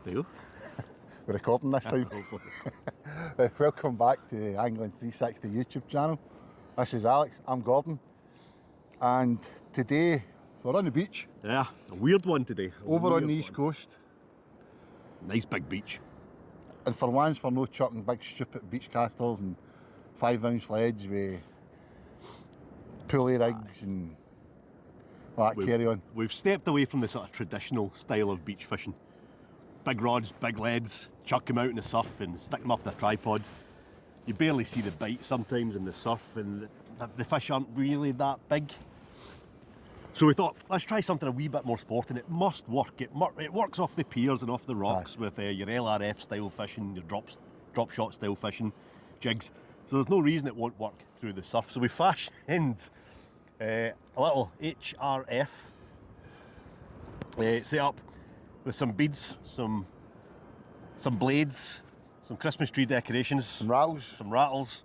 There you go. We're recording this time. Hopefully. Welcome back to the Angling 360 YouTube channel. This is Alex, I'm Gordon, and today we're on the beach. Yeah, a weird one today. Over on the east coast. Nice big beach. And for once we're not chucking big stupid beach castles and 5-ounce leads with pulley rigs and all that carry on. We've stepped away from the sort of traditional style of beach fishing. Big rods, big leads, chuck them out in the surf and stick them up in a tripod. You barely see the bite sometimes in the surf, and the fish aren't really that big. So we thought, let's try something a wee bit more sporting. It must work. It works off the piers and off the rocks with your LRF style fishing, your Dropshot style fishing, jigs. So there's no reason it won't work through the surf. So we fashioned a little HRF set up with some beads, some blades, some Christmas tree decorations, Some rattles,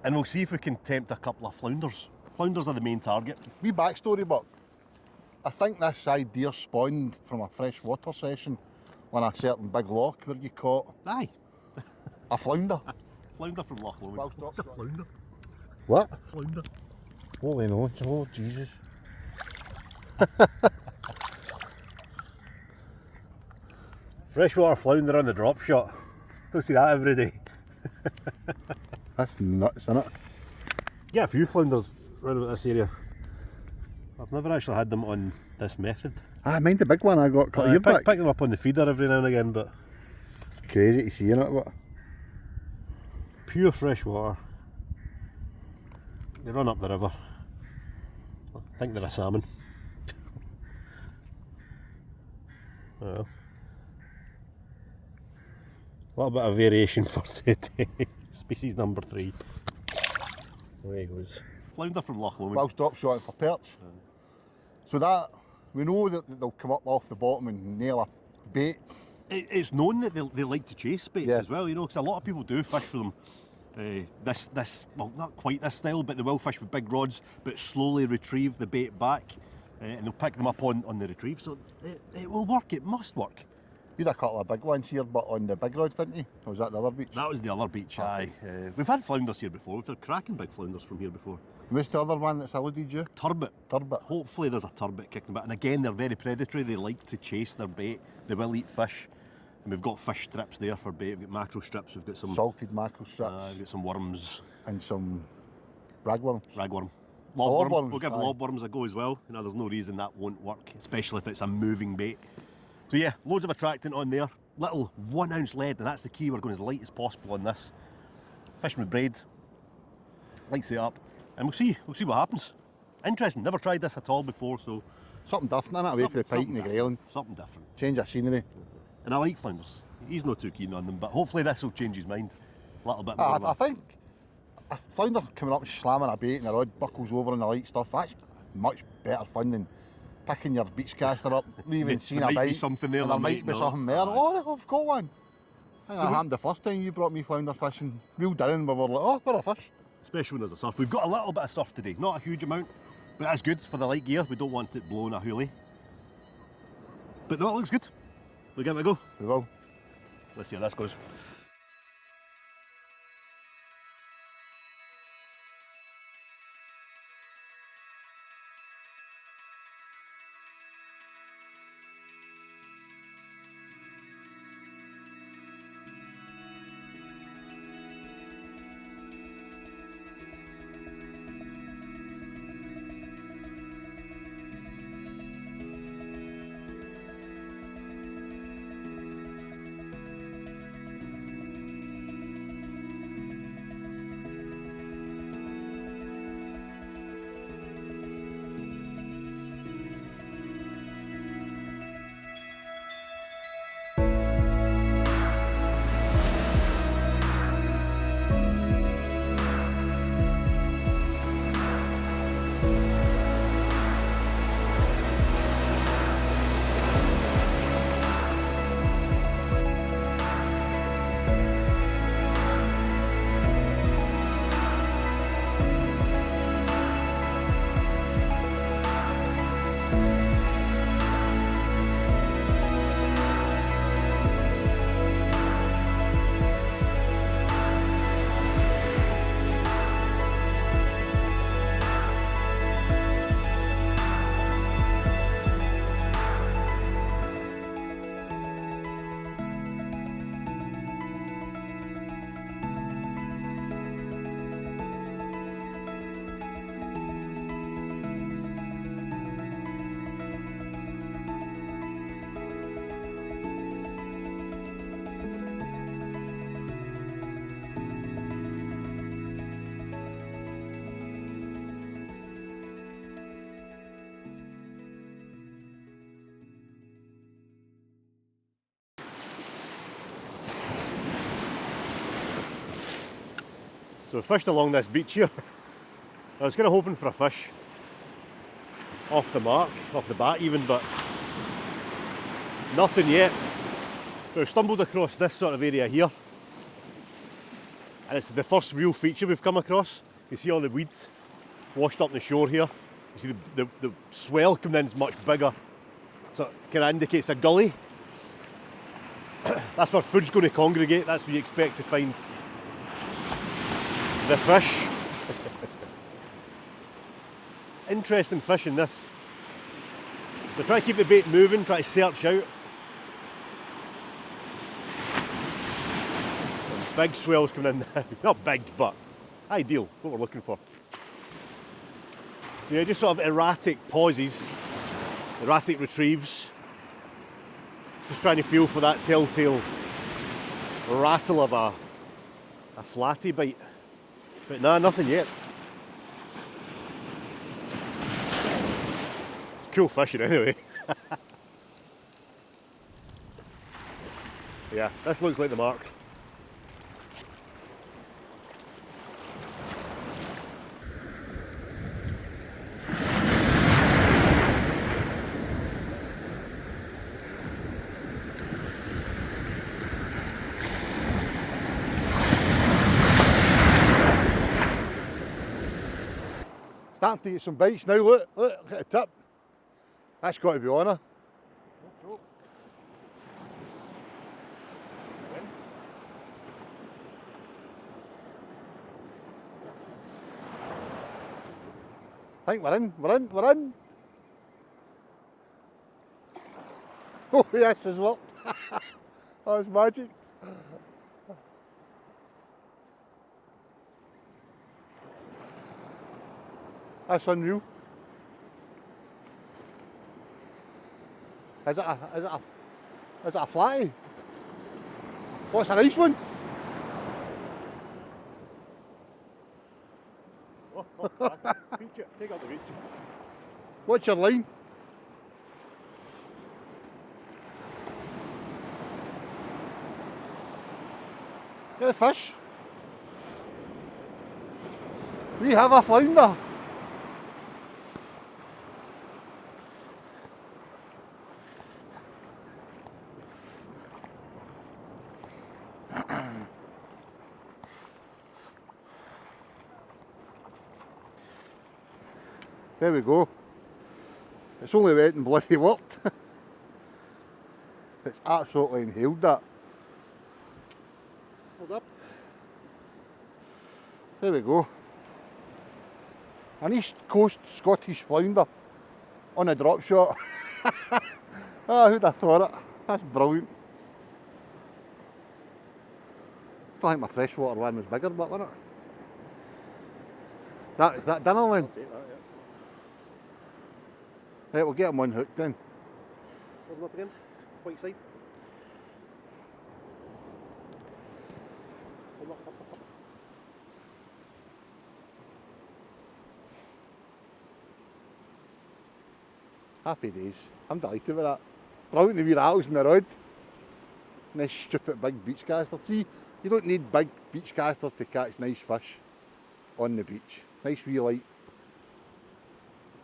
and we'll see if we can tempt a couple of flounders. Flounders are the main target. Wee backstory, but I think this idea spawned from a freshwater session on a certain big loch where you caught Aye. a flounder. Flounder from Loch Lomond. What's a flounder? What? Flounder. Holy no, oh Jesus. Freshwater flounder on the Dropshot. Don't see that every day. That's nuts, isn't it? Yeah, a few flounders around about this area. I've never actually had them on this method. Ah, mind the big one I got a couple of years back. Pick them up on the feeder every now and again, but It's crazy to see, innit? But pure freshwater. They run up the river. I think they're a salmon. Well, a little bit of variation for today. Species number 3. There he goes. Flounder from Loch Lomond. whilst drop shotting for perch. So that, we know that they'll come up off the bottom and nail a bait. It's known that they like to chase baits Yeah. as well, you know, because a lot of people do fish for them. Well, not quite this style, but they will fish with big rods, but slowly retrieve the bait back, and they'll pick them up on the retrieve. So it will work. It must work. You had a couple of big ones here, but on the big rods, didn't you? Or was that the other beach? That was the other beach. Aye. We've had flounders here before. We've had cracking big flounders from here before. What's the other one that's eluded you? Turbot. Turbot. Hopefully there's a turbot kicking about. And again, they're very predatory. They like to chase their bait. They will eat fish. And we've got fish strips there for bait. We've got mackerel strips. We've got some Salted mackerel strips. we've got some worms. And some ragworms. Ragworm. Lobworms, We'll give aye. lobworms a go as well. You know, there's no reason that won't work, especially if it's a moving bait. So yeah, loads of attractant on there. Little 1-ounce lead, and that's the key. We're going as light as possible on this. Fishing with braid. Lights it up, and we'll see what happens. Interesting. Never tried this at all before, so Something different, innit? Away from the pike and the grayling. Something different. Change of scenery. And I like flounders. He's not too keen on them, but hopefully this will change his mind a little bit more. I think a flounder coming up and slamming a bait and the rod buckles over and the light stuff, that's much better fun than picking your beach caster up, leaving, seeing There a might be bite. something there, and there there might might be not. something there. Aye. Oh, I've got one. I think that happened the first time you brought me flounder fishing. Reeled in, we were like, oh, what a fish. Especially when there's a surf. We've got a little bit of surf today, not a huge amount, but that's good for the light gear. We don't want it blowing a hoolie. But no, it looks good. We'll give it a go. We will. Let's see how this goes. So we fished along this beach here. I was kind of hoping for a fish off the mark, off the bat even, but nothing yet. We've stumbled across this sort of area here, and it's the first real feature we've come across. You see all the weeds washed up on the shore here. You see the swell coming in is much bigger, so it kind of indicates a gully. That's where food's going to congregate. That's where you expect to find the fish. It's interesting fishing this. So try to keep the bait moving, try to search out. Some big swells coming in now. Not big, but ideal, what we're looking for. So yeah, just sort of erratic pauses, erratic retrieves. Just trying to feel for that telltale rattle of a flattie bite. But nah, nothing yet. It's cool fishing anyway. Yeah, this looks like the mark. Starting to get some bites now, look at the tip. That's got to be on her. I think we're in. Oh yes, as well. That was magic. That's unreal. Is it a flattie? What's a nice one? Take out the reach. What's your line? Get the fish. We have a flounder. There we go. It's only wet and bloody worked. It's absolutely inhaled that. Hold up. There we go. An East Coast Scottish flounder on a drop shot. Ah, who'd have thought it? That's brilliant. I think my freshwater one was bigger, but wasn't it? That dinner then? Right, we'll get him one hooked then. Hold him up again. White side. Hold him up. Happy days. I'm delighted with that. Brilliant the wee rattles in the rod. Nice stupid big beach caster. See, you don't need big beach casters to catch nice fish on the beach. Nice wee light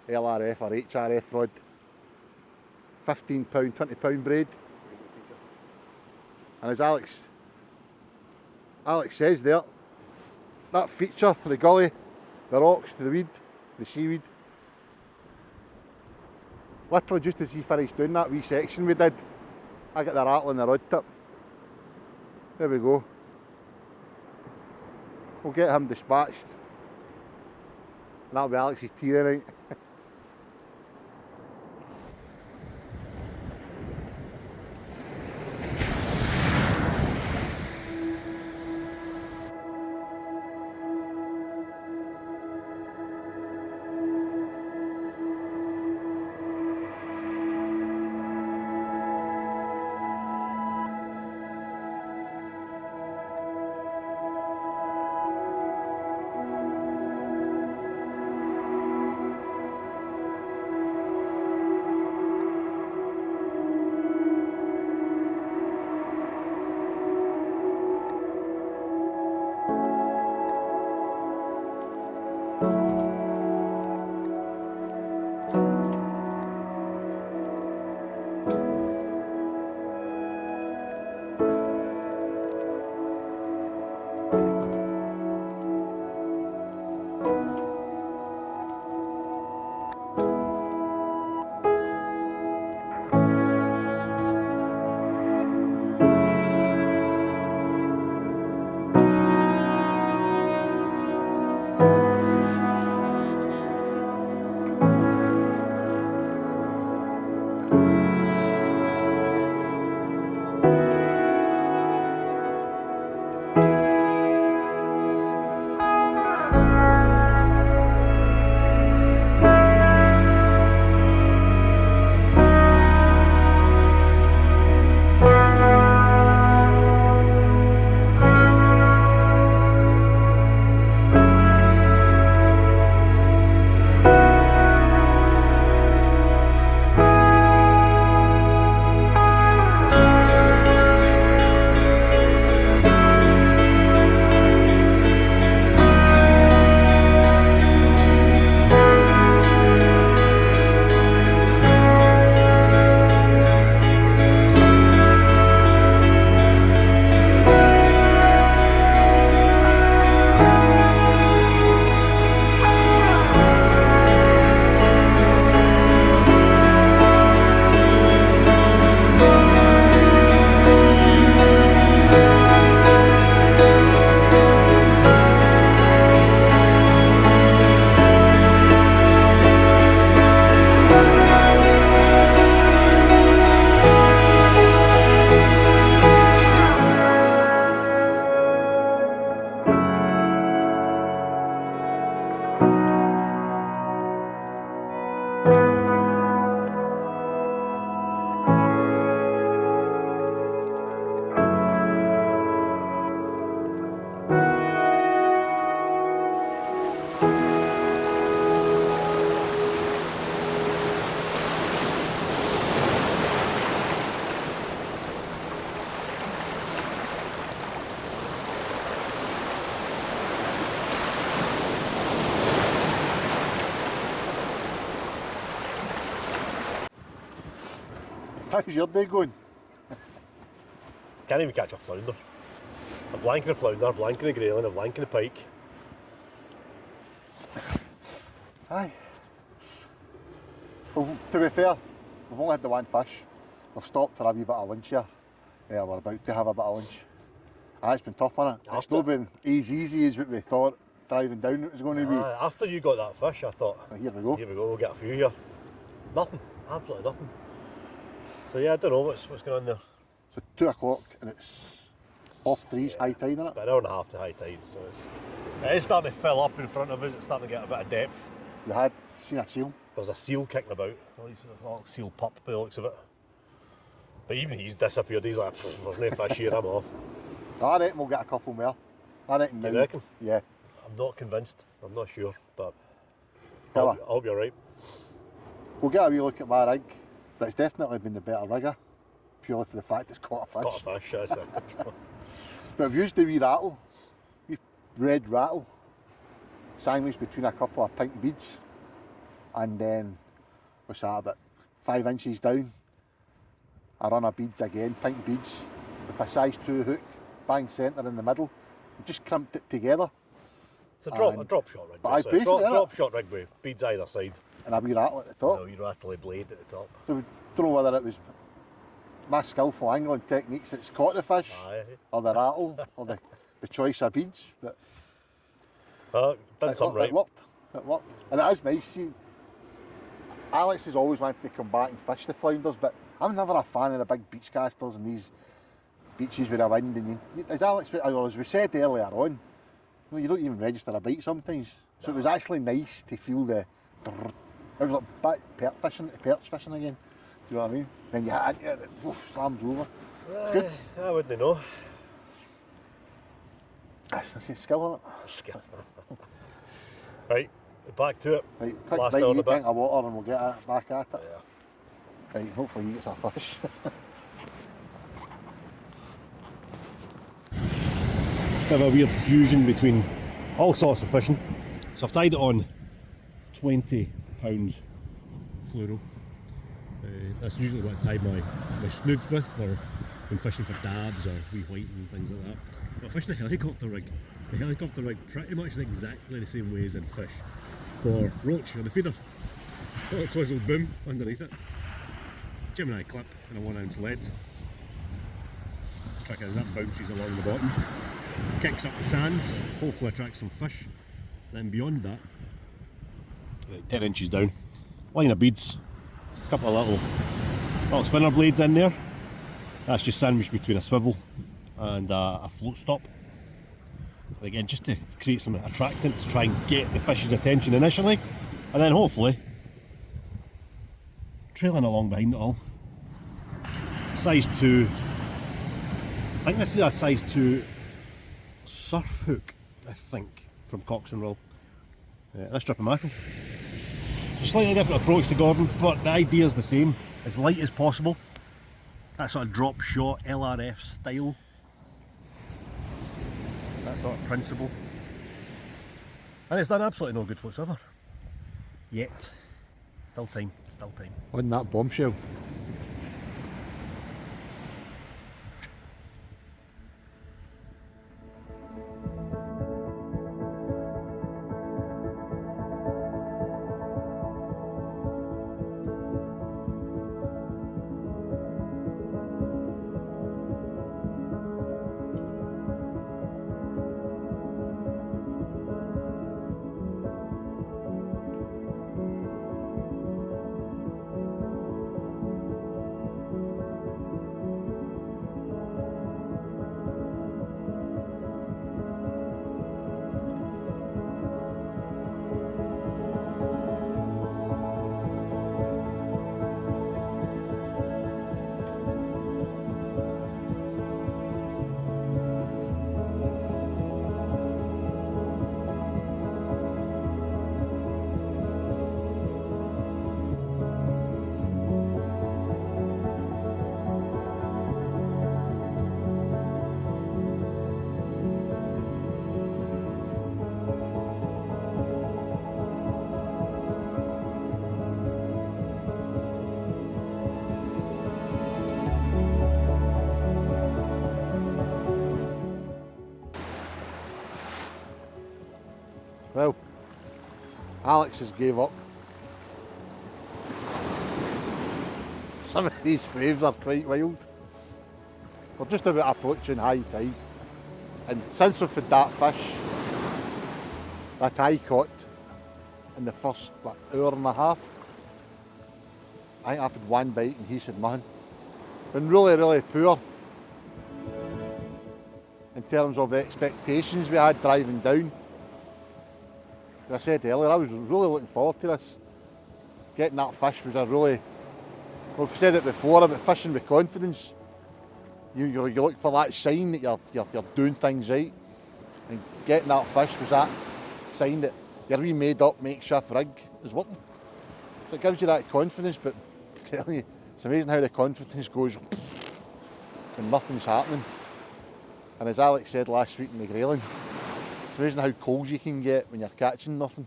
LRF or HRF rod. £15, £20 braid. And as Alex says there, that feature, the gully, the rocks, the weed, the seaweed, literally just as he finished doing that wee section we did, I got the rattle in the rod tip. There we go. We'll get him dispatched. And that'll be Alex's tea tonight. How's your day going? Can't even catch a flounder. A blanking a flounder, a blanking a grayling, a blanking a pike. Aye. Well, to be fair, we've only had the one fish. We've stopped for a wee bit of lunch here. Yeah, we're about to have a bit of lunch. Aye, it's been tough, on it. It's not been as easy as what we thought driving down it was going to be. After you got that fish, I thought, Here we go. Here we go, we'll get a few here. Nothing, absolutely nothing. So yeah, I don't know what's going on there. So 2 o'clock and it's 3:30 high tide, isn't it? About an hour and a half to high tide, so it is starting to fill up in front of us. It's starting to get a bit of depth. We had seen a seal. There's a seal kicking about. A little seal pup by the looks of it. But even he's disappeared. He's like, there's no fish here, I'm off. I reckon we'll get a couple more. I reckon. You reckon? Yeah. I'm not convinced. I'm not sure, but I Well, hope you're right. We'll get a wee look at my rig, but it's definitely been the better rigger, purely for the fact it's caught a fish. Got a fish, that's it. But I've used the wee rattle, wee red rattle, sandwiched between a couple of pink beads, and then, what's that, about 5 inches down, I run a beads again, pink beads, with a size 2 hook, bang centre in the middle, and just crimped it together. It's a drop shot rig. But Drop shot rig with beads either side. And a wee rattle at the top. No, you rattly blade at the top. So we don't know whether it was my skillful angling techniques that's caught the fish, or the rattle, or the choice of beads, but done something right. It worked. And it is nice. See, Alex has always wanted to come back and fish the flounders, but I'm never a fan of the big beach casters and these beaches with the wind. And as we said earlier on, you don't even register a bite sometimes. So it was actually nice to feel the. It was like back perch fishing again. Do you know what I mean? Then you hit it, it slams over. Good. I wouldn't know. That's skill on it. Skill. Right, back to it. Right, quick Last bite, hour and a drink bit. of water and we'll get it back at it. Yeah. Right, hopefully he gets a fish. Bit of a weird fusion between all sorts of fishing. So I've tied it on 20 pounds fluoro. That's usually what I tie my snoods with, or when fishing for dabs or wee white and things like that. But fishing a helicopter rig, the helicopter rig pretty much in exactly the same way as I'd fish for roach on the feeder. Little twizzle boom underneath it, Gemini clip and a 1 ounce lead. The trick is that bounces along the bottom, kicks up the sands, hopefully attracts some fish. Then beyond that, 10 inches down, line of beads, a couple of little spinner blades in there. That's just sandwiched between a swivel and a float stop. And again, just to create some attractant to try and get the fish's attention initially, and then hopefully trailing along behind it all. Size 2, I think this is a size 2 surf hook, I think, from Cox and Roll. This strip of mackerel. Slightly different approach to Gordon, but the idea is the same, as light as possible. That sort of drop shot LRF style. That sort of principle. And it's done absolutely no good whatsoever. Yet. Still time, still time. On that bombshell. Well, Alex has gave up. Some of these waves are quite wild. We're just about approaching high tide, and since we've had that fish that I caught in the first hour and a half, I think I've had one bite and he's had nothing. Been really, really poor in terms of the expectations we had driving down. As I said earlier, I was really looking forward to this. Getting that fish was a really, we've said it before about fishing with confidence. You look for that sign that you're doing things right, and getting that fish was that sign that your wee made up makeshift rig is working. So it gives you that confidence, but I'm telling you, it's amazing how the confidence goes when nothing's happening. And as Alex said last week in the grailing, it's amazing how cold you can get when you're catching nothing.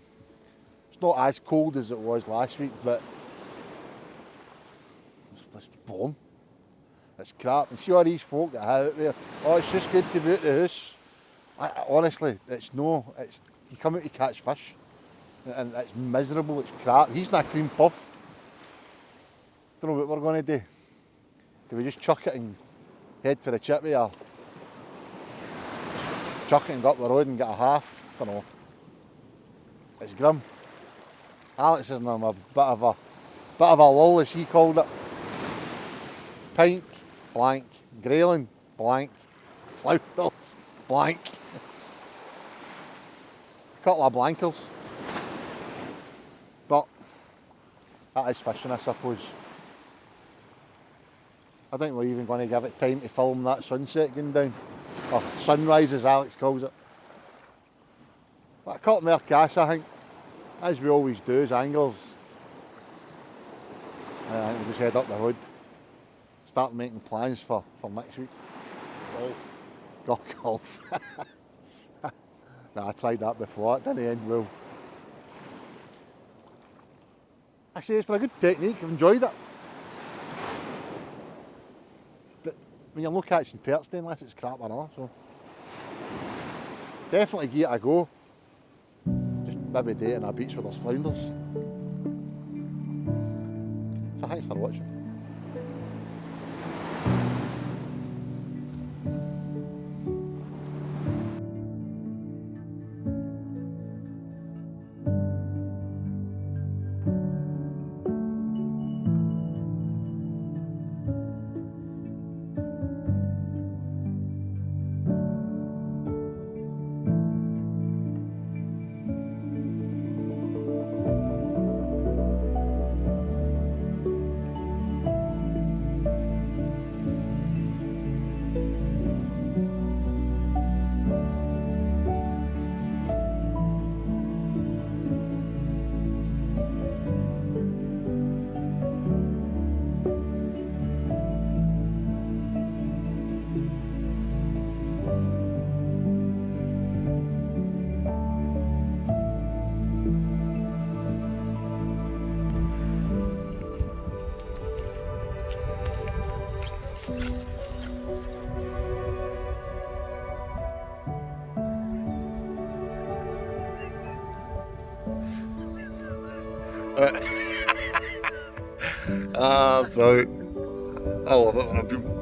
It's not as cold as it was last week, but it's warm. It's crap. And see all these folk that have it there, oh, it's just good to be out the house. Honestly, you come out to catch fish, and it's miserable, it's crap. He's not a cream puff. Don't know what we're going to do. Do we just chuck it and head for the chippy, or just chuck it and go up the road and get a half? Don't know. It's grim. Alex is in a bit of a lull, as he called it. Pink, blank. Grailing, blank. Flounders, blank. A couple of blankers. But that is fishing, I suppose. I think we're even going to give it time to film that sunset going down. Or sunrise, as Alex calls it. But a couple more casts, I think, as we always do as anglers. I think we'll just head up the road, start making plans for next week. Golf. Nah, I tried that before, it didn't end well. Actually, it's been a good technique, I've enjoyed it. But when you're not catching perch then, unless it's crap or not, so definitely give it a go. Just maybe do it in a beach where there's flounders. So thanks for watching. Brilliant. I love it when I've been